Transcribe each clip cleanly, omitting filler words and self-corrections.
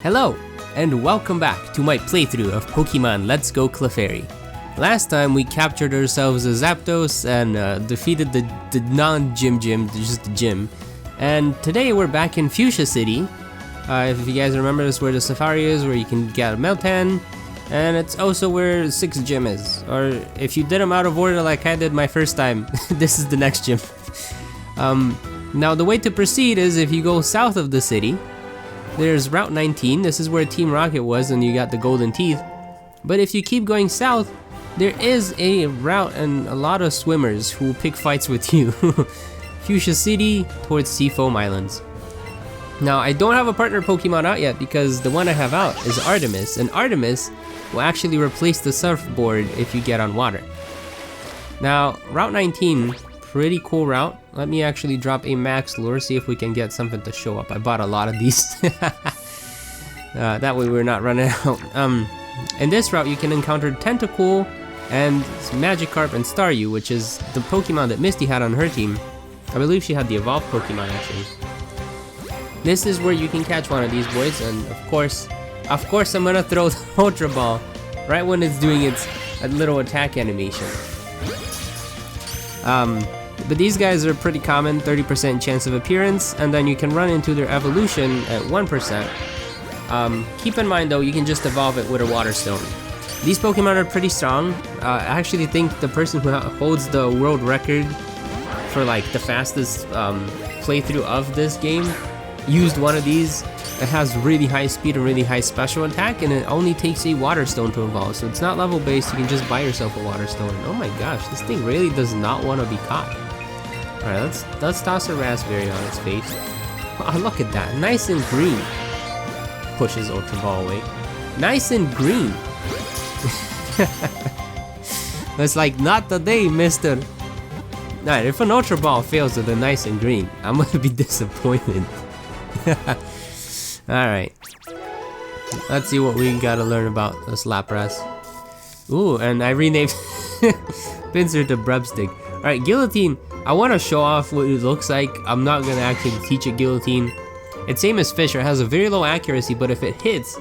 Hello, and welcome back to my playthrough of Pokemon Let's Go Clefairy. Last time we captured ourselves a Zapdos and defeated the non-gym, just the gym. And today we're back in Fuchsia City. If you guys remember, this is where the safari is, where you can get a Meltan. And it's also where 6 gym is. Or if you did them out of order like I did my first time, this is the next gym. Now the way to proceed is if you go south of the city, there's Route 19, this is where Team Rocket was and you got the golden teeth. But if you keep going south, there is a route and a lot of swimmers who will pick fights with you. Fuchsia City towards Seafoam Islands. Now I don't have a partner Pokemon out yet because the one I have out is Artemis, and Artemis will actually replace the surfboard if you get on water. Now Route 19, pretty cool route. Let me actually drop a max lure, see if we can get something to show up. I bought a lot of these. That way we're not running out. In this route you can encounter Tentacool and Magikarp and Staryu, which is the Pokemon that Misty had on her team. I believe she had the evolved Pokemon actually. This is where you can catch one of these boys, and of course I'm gonna throw the Ultra Ball right when it's doing its little attack animation. But these guys are pretty common, 30% chance of appearance, and then you can run into their evolution at 1%. Keep in mind though, you can just evolve it with a Water Stone. These Pokemon are pretty strong. I actually think the person who holds the world record for like the fastest playthrough of this game used one of these. It has really high speed and really high special attack, and it only takes a Water Stone to evolve, so it's not level based. You can just buy yourself a Water Stone. Oh my gosh, this thing really does not want to be caught. Alright, let's toss a Raspberry on its face. Oh, look at that, nice and green. Pushes Ultra Ball away. Nice and green. It's like, not today, mister. Alright, if an Ultra Ball fails with a nice and green, I'm gonna be disappointed. Alright. Let's see what we gotta learn about this Lapras. Ooh, and I renamed Pinsir to Brubstick. Alright, Guillotine. I want to show off what it looks like. I'm not gonna actually teach it Guillotine. It's same as Fisher, it has a very low accuracy, but if it hits,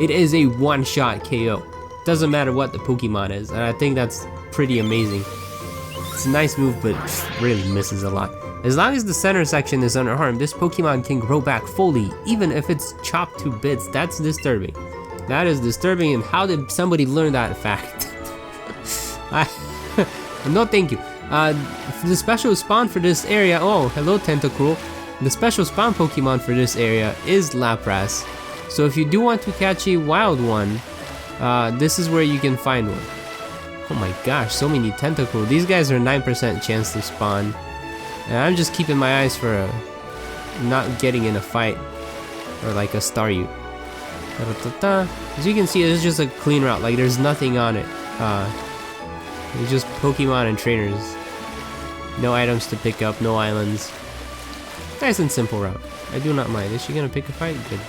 it is a one-shot KO. Doesn't matter what the Pokemon is, and I think that's pretty amazing. It's a nice move, but really misses a lot. As long as the center section is unharmed, this Pokemon can grow back fully, even if it's chopped to bits. That's disturbing. That is disturbing, and how did somebody learn that fact? No thank you. The special spawn for this area, oh, hello Tentacool. The special spawn Pokemon for this area is Lapras. So if you do want to catch a wild one, this is where you can find one. Oh my gosh, so many Tentacool. These guys are 9% chance to spawn. And I'm just keeping my eyes for not getting in a fight. Or like a Staryu. As you can see, it's just a clean route, like there's nothing on it. It's just Pokemon and trainers. No items to pick up, no islands. Nice and simple route. I do not mind. Is she gonna pick a fight? Good.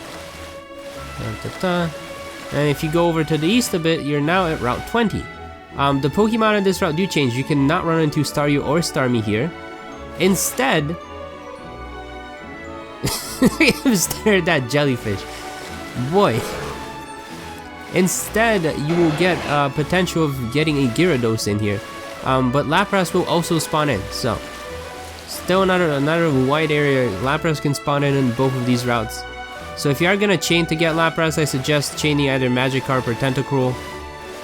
And if you go over to the east a bit, you're now at Route 20. The Pokemon in this route do change. You cannot run into Staryu or Starmie here. Instead, stare at that jellyfish. Boy. Instead, you will get potential of getting a Gyarados in here. But Lapras will also spawn in, so still another wide area. Lapras can spawn in both of these routes. So if you are gonna chain to get Lapras, I suggest chaining either Magikarp or Tentacool.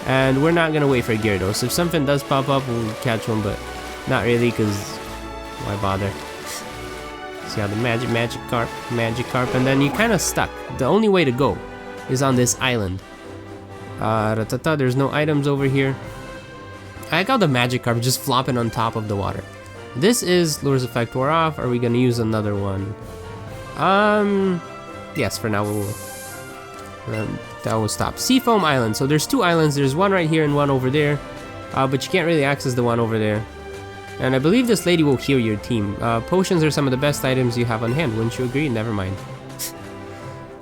And we're not gonna wait for Gyarados. If something does pop up, we'll catch one, but not really, because why bother? See how the Magikarp, and then you're kind of stuck. The only way to go is on this island. There's no items over here. I got the Magikarp just flopping on top of the water. This is Lure's effect wore off. Are we gonna use another one? Yes, for now we will. That will stop. Seafoam Island. So there's 2 islands. There's one right here and one over there. But you can't really access the one over there. And I believe this lady will heal your team. Potions are some of the best items you have on hand. Wouldn't you agree? Never mind.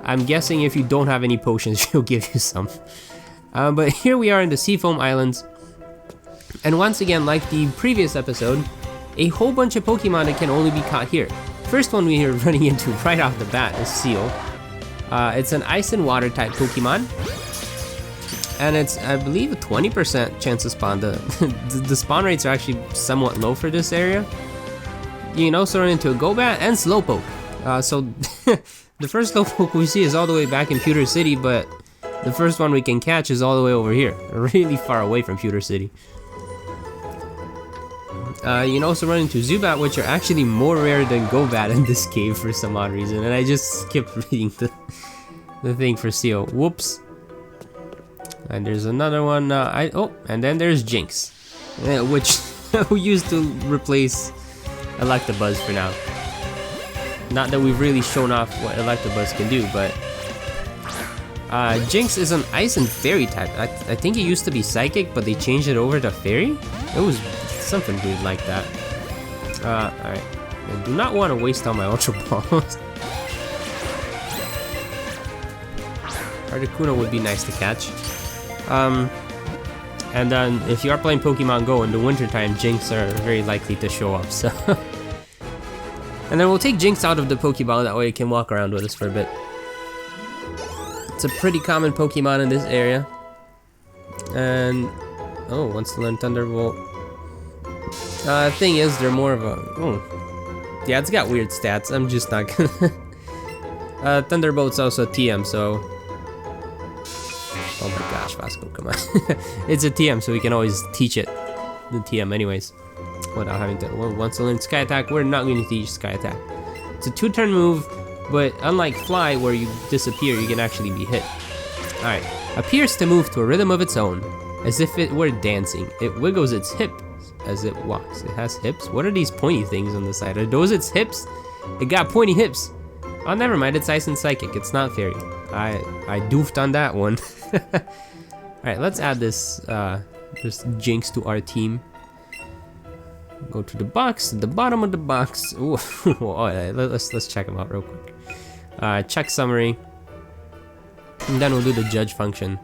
I'm guessing if you don't have any potions, she'll give you some. But here we are in the Seafoam Islands. And once again, like the previous episode, a whole bunch of Pokemon that can only be caught here. First one we are running into right off the bat is Seal. It's an ice and water type Pokemon. And it's, I believe, a 20% chance to spawn. The spawn rates are actually somewhat low for this area. You can also run into a Golbat and Slowpoke. So the first Slowpoke we see is all the way back in Pewter City, but the first one we can catch is all the way over here, really far away from Pewter City. You can also run into Zubat, which are actually more rare than Golbat in this cave for some odd reason, and I just skipped reading the thing for Seal. Whoops. And there's another one. And then there's Jinx, which we used to replace Electabuzz for now. Not that we've really shown off what Electabuzz can do, but Jinx is an Ice and Fairy type. I think it used to be Psychic, but they changed it over to Fairy. It was something weird like that. Alright. I do not want to waste all my Ultra Balls. Articuno would be nice to catch. And then if you are playing Pokemon Go in the wintertime, Jinx are very likely to show up, so. And then we'll take Jinx out of the Pokeball, that way it can walk around with us for a bit. It's a pretty common Pokemon in this area. And, oh, wants to learn Thunderbolt. Thing is, they're more of a, oh. Yeah, it's got weird stats, I'm just not gonna. Thunderbolt's also a TM, so. Oh my gosh, Vasco, come on. It's a TM, so we can always teach it, the TM anyways, without having to, well, once to learn Sky Attack, we're not going to teach Sky Attack. It's a 2-turn move, but unlike Fly, where you disappear, you can actually be hit. Alright, appears to move to a rhythm of its own, as if it were dancing. It wiggles its hip as it walks. It has hips? What are these pointy things on the side? Are those its hips? It got pointy hips. Oh, never mind, it's Ice and Psychic, it's not Fairy. I doofed on that one. Alright, let's add this Jinx to our team. Go to the box, the bottom of the box. Ooh, let's check them out real quick. Check summary. And then we'll do the judge function.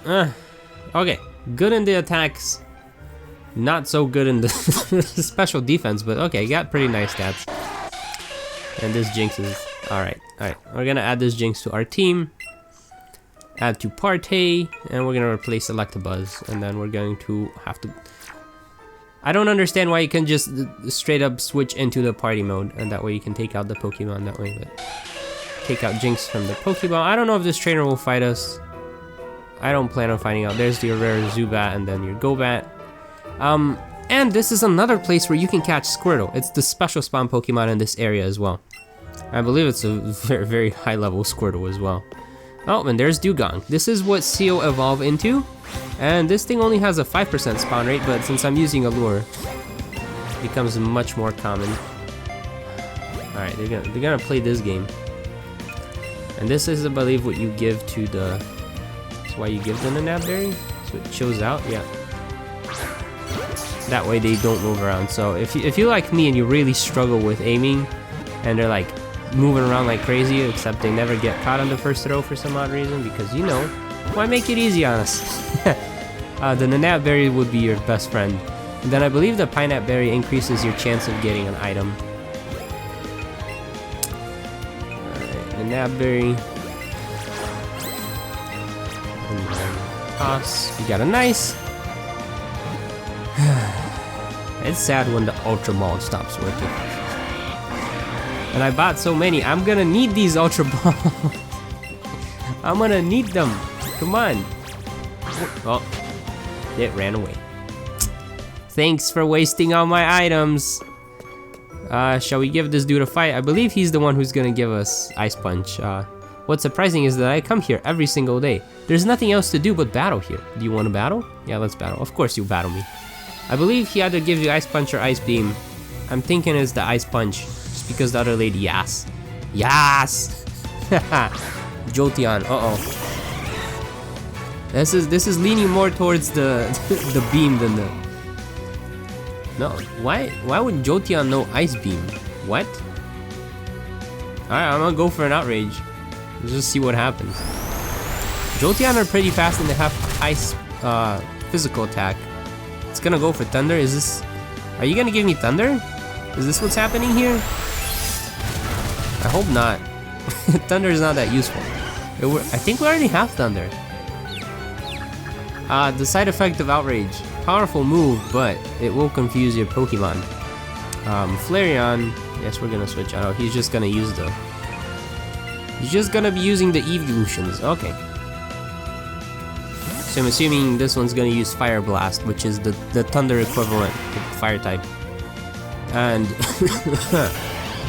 Okay, good in the attacks. Not so good in the special defense, but okay, got pretty nice stats. And this Jinx is alright. We're gonna add this Jinx to our team. Add to Partey, and we're gonna replace Electabuzz, and then we're going to have to. I don't understand why you can just straight up switch into the party mode, and that way you can take out the Pokemon that way. But take out Jinx from the Pokeball. I don't know if this trainer will fight us. I don't plan on finding out. There's your rare Zubat, and then your Golbat. And this is another place where you can catch Squirtle. It's the special spawn Pokemon in this area as well. I believe it's a very, very high level Squirtle as well. Oh, and there's Dugong. This is what Seal evolve into. And this thing only has a 5% spawn rate, but since I'm using a lure, it becomes much more common. Alright, they're gonna play this game. And this is, I believe, what you give to the. That's why you give them the Napberry? So it chills out, yeah. That way they don't move around. So if you like me and you really struggle with aiming, and they're like moving around like crazy, except they never get caught on the first throw for some odd reason, because you know, why make it easy on us? The Nanap Berry would be your best friend. And then I believe the Pineapple Berry increases your chance of getting an item. Alright, Nanap Berry. And then toss. We got a nice. It's sad when the Ultra Ball stops working. And I bought so many. I'm gonna need these Ultra Balls. I'm gonna need them. Come on. Oh, it ran away. Thanks for wasting all my items. Shall we give this dude a fight? I believe he's the one who's gonna give us Ice Punch. What's surprising is that I come here every single day. There's nothing else to do but battle here. Do you want to battle? Yeah, let's battle. Of course you battle me. I believe he either gives you Ice Punch or Ice Beam. I'm thinking it's the Ice Punch, just because the other lady, yes. Yes! Jolteon, uh-oh. This is leaning more towards the the beam than the. No, why would Jolteon know Ice Beam? What? Alright, I'm gonna go for an Outrage. Let's just see what happens. Jolteon are pretty fast and they have Ice physical attack. It's gonna go for Thunder. Is this? Are you gonna give me Thunder? Is this what's happening here? I hope not. Thunder is not that useful. I think we already have Thunder. The side effect of Outrage. Powerful move, but it will confuse your Pokemon. Flareon, yes, we're gonna switch out. He's just gonna use the... He's just gonna be using the evolutions. Okay. So I'm assuming this one's gonna use Fire Blast, which is the Thunder equivalent to Fire type. And...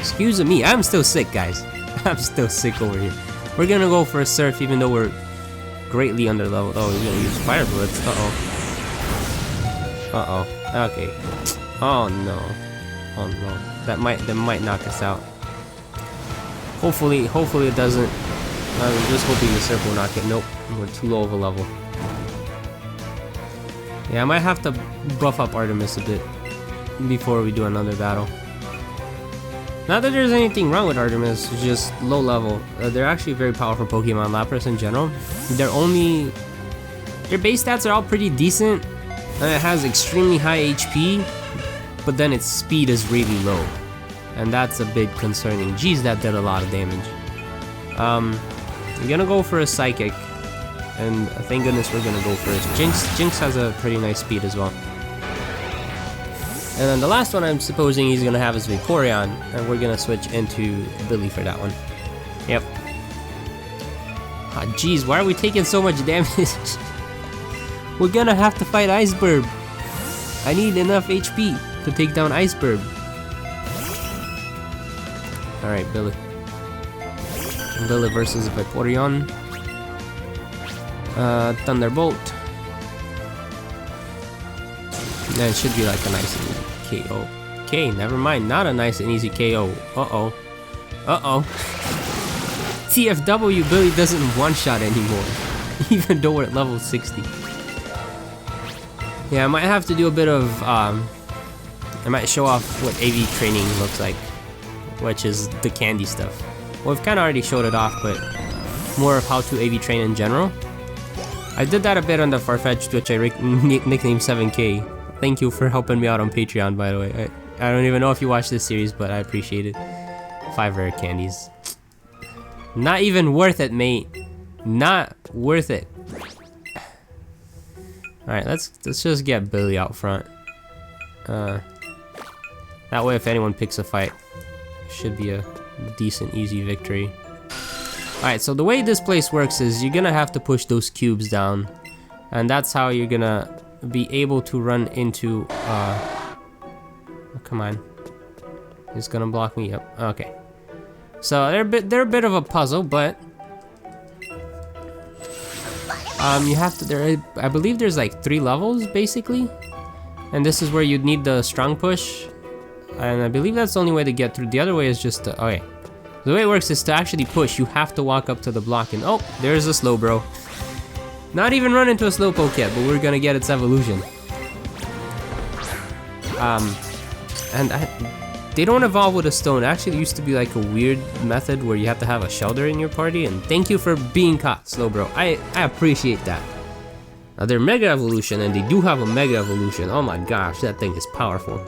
excuse me, I'm still sick, guys. I'm still sick over here. We're gonna go for a Surf, even though we're greatly under level. Oh, he's gonna use Fire Blitz. Uh-oh. Okay. Oh no. Oh no. That might knock us out. Hopefully it doesn't. I'm just hoping the Surf will knock it. Nope. We're too low of a level. Yeah, I might have to buff up Artemis a bit before we do another battle. Not that there's anything wrong with Artemis, it's just low level. They're actually very powerful Pokemon, Lapras in general. Their base stats are all pretty decent, and it has extremely high HP, but then its speed is really low. And that's a bit concerning. Jeez, that did a lot of damage. We're gonna go for a Psychic, and thank goodness we're gonna go for it. Jinx has a pretty nice speed as well. And then the last one I'm supposing he's gonna have is Vaporeon, and we're gonna switch into Billy for that one. Yep. Ah, jeez, why are we taking so much damage? We're gonna have to fight Iceberg. I need enough HP to take down Iceberg. Alright, Billy. Billy versus Vaporeon. Thunderbolt. That should be like a nice and easy KO. Okay, never mind. Not a nice and easy KO. Uh-oh. Uh-oh. TFW, Billy doesn't one-shot anymore. Even though we're at level 60. Yeah, I might have to do a bit of, I might show off what AV training looks like. Which is the candy stuff. Well, we've kind of already showed it off, but more of how to AV train in general. I did that a bit on the Farfetch'd, which I nicknamed 7K. Thank you for helping me out on Patreon, by the way. I don't even know if you watch this series, but I appreciate it. 5 rare candies. Not even worth it, mate. Not worth it. Alright, let's just get Billy out front. That way, if anyone picks a fight, should be a decent, easy victory. Alright, so the way this place works is you're gonna have to push those cubes down. And that's how you're gonna be able to run into, oh, come on. He's gonna block me up. Okay. So they're a bit of a puzzle, but you have to, I believe there's like 3 levels basically. And this is where you'd need the strong push. And I believe that's the only way to get through. The other way is just to, okay. The way it works is to actually push, you have to walk up to the block and, oh, there's a Slowbro. Not even run into a Slowpoke yet, but we're gonna get its evolution. They don't evolve with a stone. Actually, it used to be like a weird method where you have to have a Shelter in your party, and thank you for being caught, Slowbro. I appreciate that. Now they're Mega Evolution, and they do have a Mega Evolution. Oh my gosh, that thing is powerful.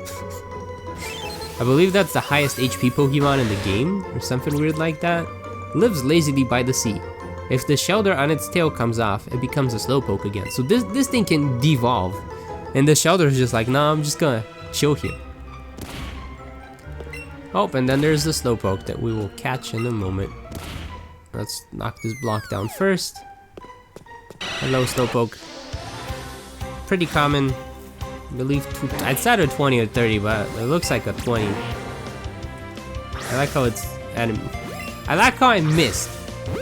I believe that's the highest HP Pokemon in the game, or something weird like that. Lives lazily by the sea. If the Shelter on its tail comes off, it becomes a Slowpoke again. So this thing can devolve. And the Shelter is just like, nah, I'm just gonna chill here. Oh, and then there's the Slowpoke that we will catch in a moment. Let's knock this block down first. Hello, Slowpoke. Pretty common. I believe I'd said a 20 or 30, but it looks like a 20. I like how it's I like how I missed,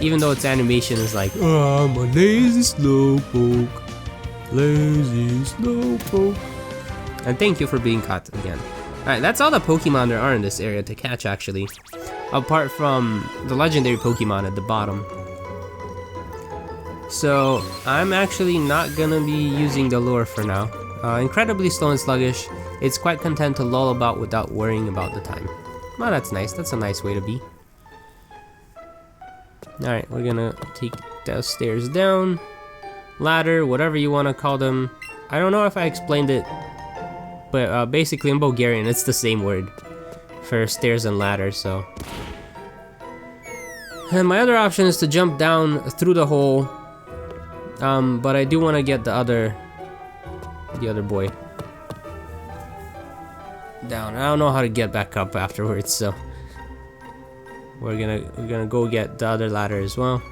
even though its animation is like, oh, I'm a lazy Slowpoke, lazy Slowpoke. And thank you for being caught again. Alright, that's all the Pokemon there are in this area to catch, actually, apart from the legendary Pokemon at the bottom. So I'm actually not gonna be using the lure for now. Incredibly slow and sluggish, it's quite content to lull about without worrying about the time. Well, that's nice. That's a nice way to be. Alright, we're gonna take the stairs down. Ladder, whatever you want to call them. I don't know if I explained it, but basically in Bulgarian it's the same word for stairs and ladders, so. And my other option is to jump down through the hole. But I do want to get the other boy down. I don't know how to get back up afterwards, so we're gonna go get the other ladder as well.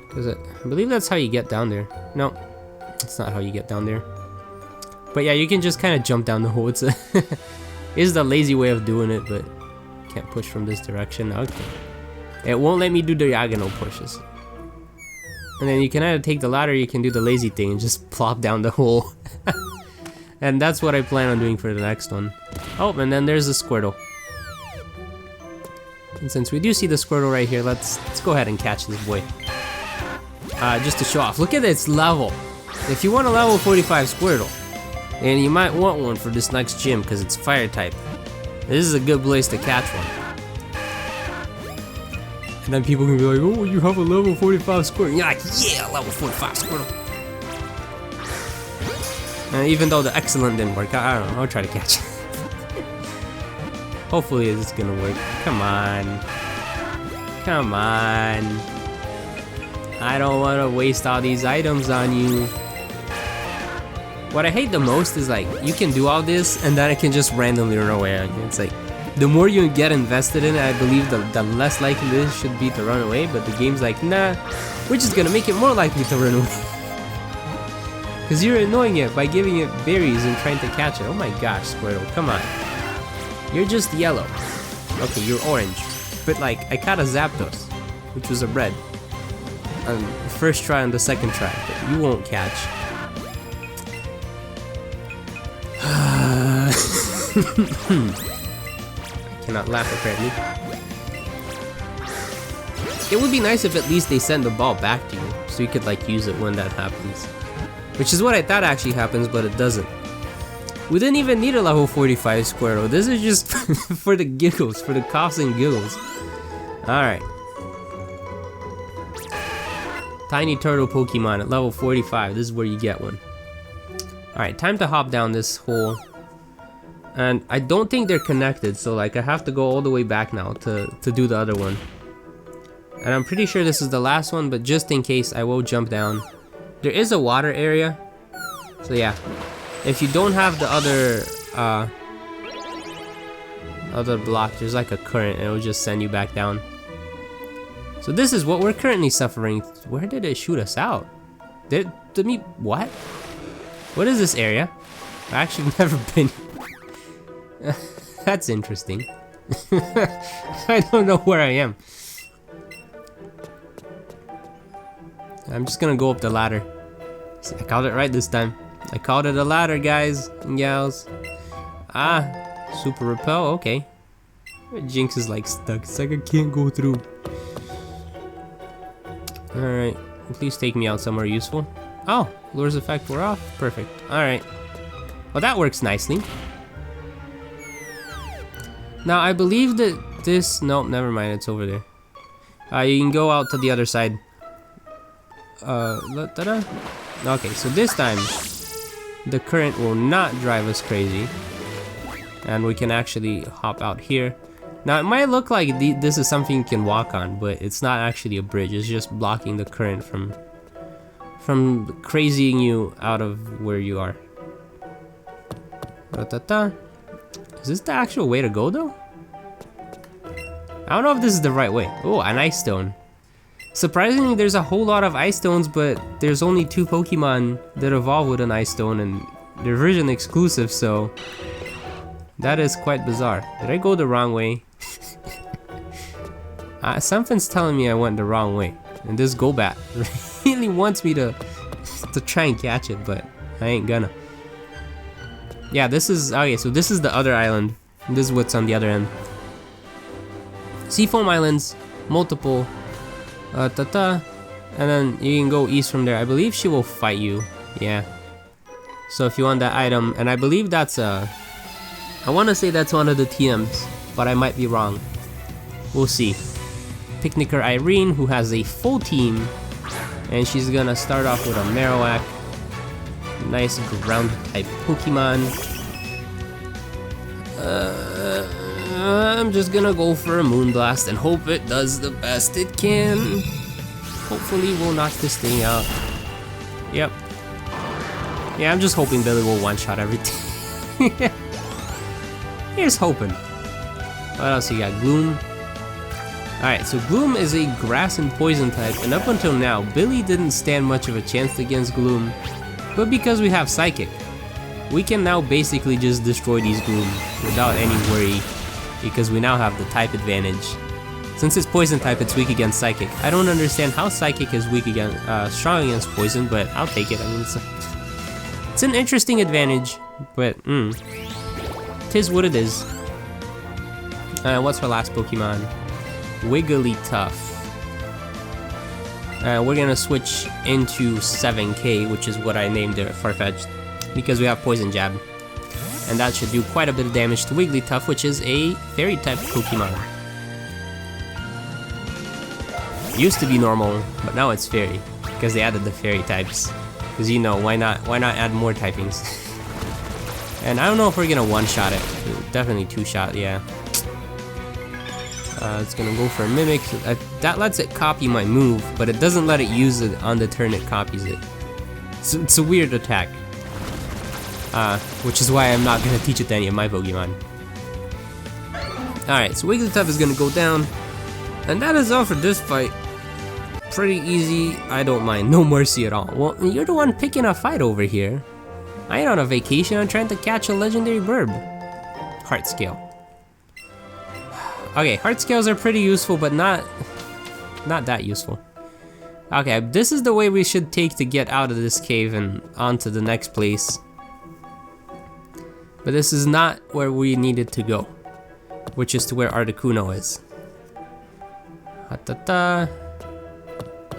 Cause I believe that's how you get down there. No, it's not how you get down there. But yeah, you can just kind of jump down the hole. It's is the lazy way of doing it, but can't push from this direction. Okay, it won't let me do diagonal pushes. And then you can either take the ladder, or you can do the lazy thing and just plop down the hole. And that's what I plan on doing for the next one. Oh, and then there's the Squirtle. And since we do see the Squirtle right here, let's go ahead and catch this boy. Just to show off. Look at its level. If you want a level 45 Squirtle, and you might want one for this next gym because it's fire type, this is a good place to catch one. And then people can be like, oh, you have a level 45 Squirtle. And you're like, yeah, level 45 Squirtle. And even though the excellent didn't work, I don't know, I'll try to catch it. Hopefully it's gonna work. Come on. Come on. I don't want to waste all these items on you. What I hate the most is like, you can do all this and then it can just randomly run away on you. It's like, the more you get invested in it, I believe the less likely this should be to run away, but the game's like, nah, we're just gonna make it more likely to run away. Because you're annoying it by giving it berries and trying to catch it. Oh my gosh, Squirtle, come on. You're just yellow. Okay, you're orange. But like, I caught a Zapdos, which was a red. On the first try and the second try, but you won't catch. I cannot laugh apparently. It would be nice if at least they send the ball back to you, so you could like use it when that happens. Which is what I thought actually happens, but it doesn't. We didn't even need a level 45 Squirtle. This is just for the giggles, for the coughs and giggles. Alright. Tiny turtle Pokemon at level 45. This is where you get one. Alright, time to hop down this hole. And I don't think they're connected, so like I have to go all the way back now to do the other one. And I'm pretty sure this is the last one, but just in case I will jump down. There is a water area. So yeah. If you don't have the other block, there's like a current and it will just send you back down. So this is what we're currently suffering. Where did it shoot us out? What? What is this area? I've actually never been. That's interesting. I don't know where I am. I'm just gonna go up the ladder. See, I called it right this time. I called it a ladder, guys and gals. Ah, super repel, okay. Jinx is like stuck. It's like I can't go through. Alright, please take me out somewhere useful. Oh, lure's effect wore off. Perfect. Alright. Well, that works nicely. Now, I believe that this... Nope, never mind. It's over there. You can go out to the other side. Okay, so this time, the current will not drive us crazy. And we can actually hop out here. Now, it might look like this is something you can walk on, but it's not actually a bridge. It's just blocking the current from crazying you out of where you are. Is this the actual way to go, though? I don't know if this is the right way. Oh, an ice stone. Surprisingly, there's a whole lot of ice stones, but there's only 2 Pokemon that evolve with an ice stone, and they're version exclusive, so that is quite bizarre. Did I go the wrong way? Something's telling me I went the wrong way, and this Golbat really wants me to try and catch it, but I ain't gonna. Yeah, this is okay. So this is the other island. And this is what's on the other end. Seafoam Islands, multiple. And then you can go east from there. I believe she will fight you. Yeah. So if you want that item, and I believe that's I want to say that's one of the TMs, but I might be wrong. We'll see. Picnicker Irene, who has a full team, and she's gonna start off with a Marowak. Nice ground type Pokemon. I'm just gonna go for a Moonblast and hope it does the best it can. Hopefully we'll knock this thing out. Yep. Yeah, I'm just hoping Billy will one-shot everything. Here's hoping. What else you got? Gloom. Alright, so Gloom is a grass and poison type, and up until now, Billy didn't stand much of a chance against Gloom. But because we have Psychic, we can now basically just destroy these Gloom without any worry, because we now have the type advantage. Since it's poison type, it's weak against Psychic. I don't understand how Psychic is weak against, strong against poison, but I'll take it. I mean, it's an interesting advantage, but tis what it is. What's our last Pokemon? Wigglytuff. We're gonna switch into 7K, which is what I named it, Farfetch'd, because we have Poison Jab. And that should do quite a bit of damage to Wigglytuff, which is a fairy type Pokemon. It used to be normal, but now it's fairy, because they added the fairy types. Because you know, why not add more typings? And I don't know if we're gonna one-shot it. Definitely two-shot, yeah. It's gonna go for a Mimic. That lets it copy my move, but it doesn't let it use it on the turn it copies it. So it's a weird attack. Which is why I'm not gonna teach it to any of my Pokemon. Alright, so Wigglytuff is gonna go down. And that is all for this fight. Pretty easy, I don't mind, no mercy at all. Well, you're the one picking a fight over here. I ain't on a vacation, I'm trying to catch a legendary bird. Heart Scale. Okay, Heart Scales are pretty useful, but not that useful. Okay, this is the way we should take to get out of this cave and onto the next place. But this is not where we needed to go, which is to where Articuno is. Ha-ta-ta.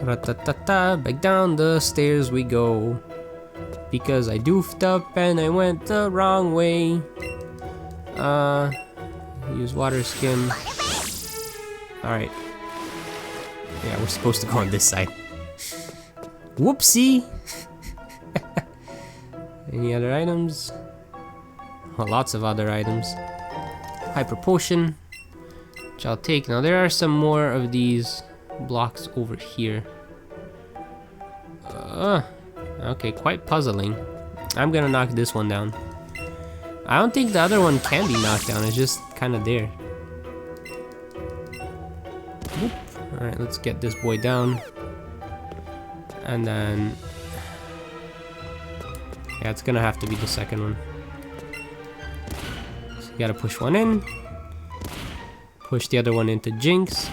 Ra-ta-ta-ta. Back down the stairs we go. Because I doofed up and I went the wrong way. Use water skim. Alright. Yeah, we're supposed to go on this side. Whoopsie! Any other items? Oh, lots of other items. Hyper Potion, which I'll take. Now there are some more of these blocks over here. Okay, quite puzzling. I'm gonna knock this one down. I don't think the other one can be knocked down, it's just kind of there. Alright, let's get this boy down. And then... yeah, it's gonna have to be the second one. So you gotta push one in. Push the other one into Jinx.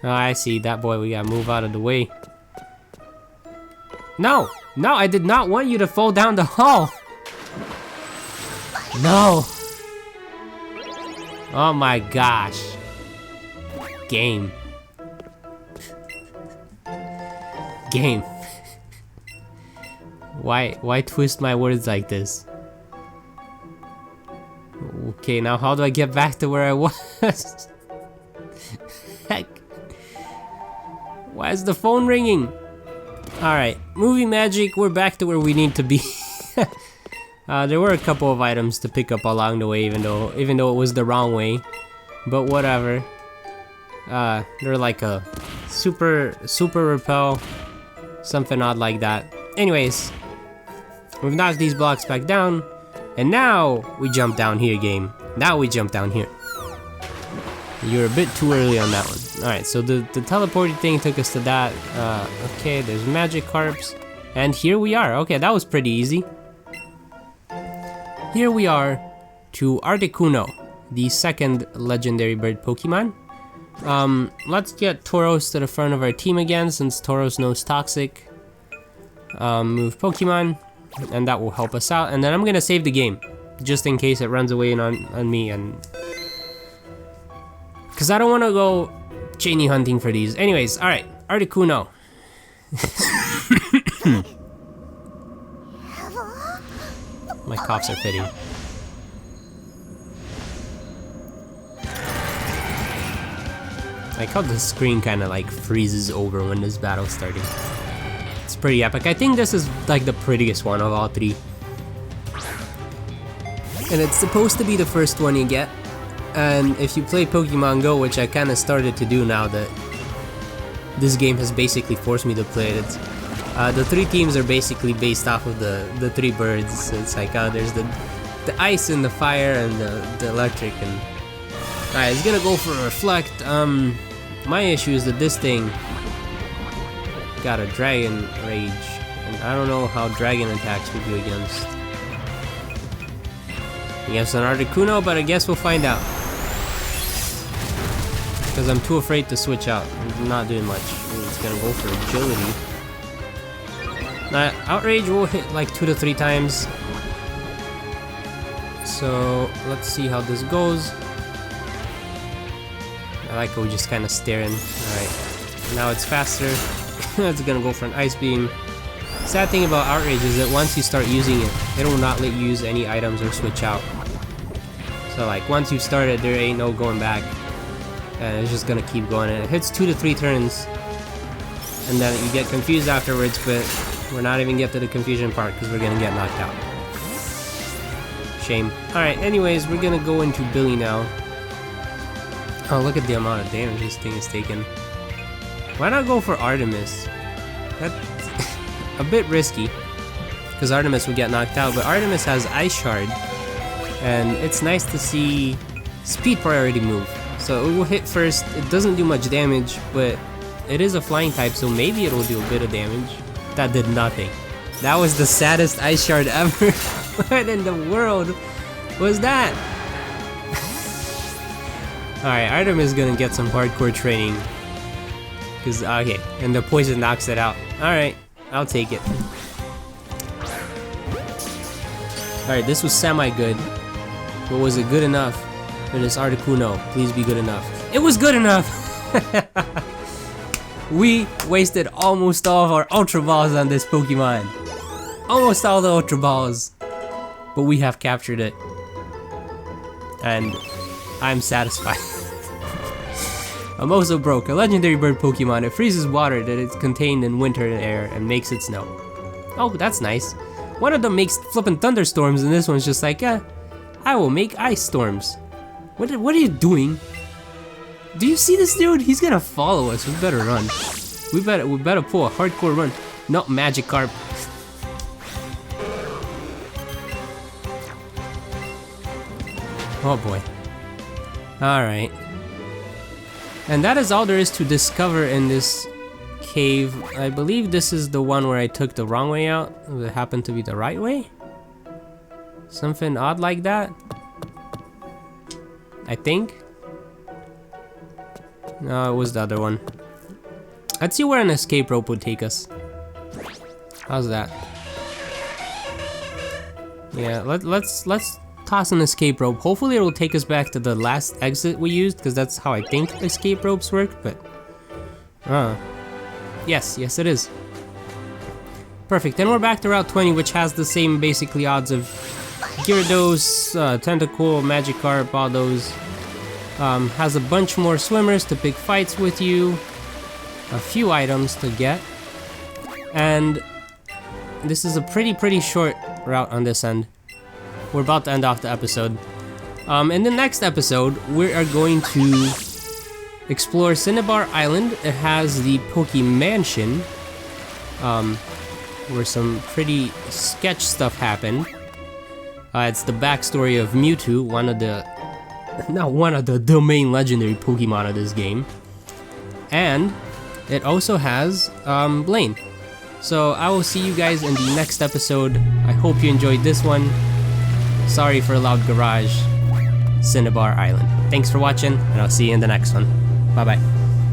Oh, I see, that boy, we gotta move out of the way. No! No, I did not want you to fall down the hall! No! Oh my gosh. Game. Game. Why twist my words like this? Okay, now how do I get back to where I was? Heck. Why is the phone ringing? Alright, movie magic, we're back to where we need to be. There were a couple of items to pick up along the way, even though it was the wrong way. But whatever. They're like a super repel, something odd like that. Anyways, we've knocked these blocks back down, and now we jump down here, game. Now we jump down here. You're a bit too early on that one. Alright, so the teleporting thing took us to that. Okay, there's Magikarps. And here we are. Okay, that was pretty easy. Here we are to Articuno, the second legendary bird Pokemon. Let's get Tauros to the front of our team again, since Tauros knows Toxic. Move Pokemon, and that will help us out. And then I'm gonna save the game, just in case it runs away on me, and... because I don't want to go chainy hunting for these. Anyways, alright, Articuno. My coughs are fitting. I like how the screen kind of like freezes over when this battle's starting. It's pretty epic. I think this is like the prettiest one of all three. And it's supposed to be the first one you get. And if you play Pokemon Go, which I kind of started to do now that this game has basically forced me to play it, the 3 teams are basically based off of the 3 birds. It's like there's the ice and the fire and the electric. And alright, it's gonna go for a reflect. My issue is that this thing got a dragon rage, and I don't know how dragon attacks would do against an Articuno, but I guess we'll find out. Because I'm too afraid to switch out. I'm not doing much. It's gonna go for agility. Now, outrage will hit like 2 to 3 times. So let's see how this goes. I like how we just kind of stare in. Alright, now it's faster. It's gonna go for an ice beam. Sad thing about outrage is that once you start using it, it will not let you use any items or switch out. So like once you've started, there ain't no going back, and it's just gonna keep going. And it hits 2 to 3 turns, and then you get confused afterwards. But we're not even get to the confusion part because we're gonna get knocked out. Shame. All right. Anyways, we're gonna go into Billy now. Oh, look at the amount of damage this thing is taking. Why not go for Artemis? That's a bit risky, because Artemis would get knocked out, but Artemis has Ice Shard, and it's nice to see speed priority move. So it will hit first, it doesn't do much damage, but it is a flying type, so maybe it'll do a bit of damage. That did nothing. That was the saddest Ice Shard ever. What in the world was that? Alright, Artemis is gonna get some hardcore training. Cause, okay, and the poison knocks it out. Alright, I'll take it. Alright, this was semi-good. But was it good enough for this Articuno? Please be good enough. It was good enough! We wasted almost all of our Ultra Balls on this Pokemon. Almost all the Ultra Balls. But we have captured it. And I'm satisfied. I'm also broke. A legendary bird Pokemon. It freezes water that is contained in winter air and makes it snow. Oh, that's nice. One of them makes flippin' thunderstorms, and this one's just like, I will make ice storms. What are you doing? Do you see this dude? He's gonna follow us. We better run. We better pull a hardcore run. Not Magikarp. Oh boy. Alright. And that is all there is to discover in this cave. I believe this is the one where I took the wrong way out. It happened to be the right way? Something odd like that? I think? No, it was the other one. Let's see where an escape rope would take us. How's that? Yeah, let's toss an escape rope. Hopefully it will take us back to the last exit we used, because that's how I think escape ropes work, but... Yes it is. Perfect, then we're back to Route 20, which has the same basically odds of Gyarados, Tentacool, Magikarp, all those. Has a bunch more swimmers to pick fights with you, a few items to get, and this is a pretty short route on this end. We're about to end off the episode. In the next episode, we are going to explore Cinnabar Island. It has the Pokemansion, where some pretty sketch stuff happened. It's the backstory of Mewtwo, the main legendary Pokemon of this game. And it also has Blaine. So I will see you guys in the next episode. I hope you enjoyed this one. Sorry for a loud garage. Cinnabar Island. Thanks for watching, and I'll see you in the next one. Bye bye.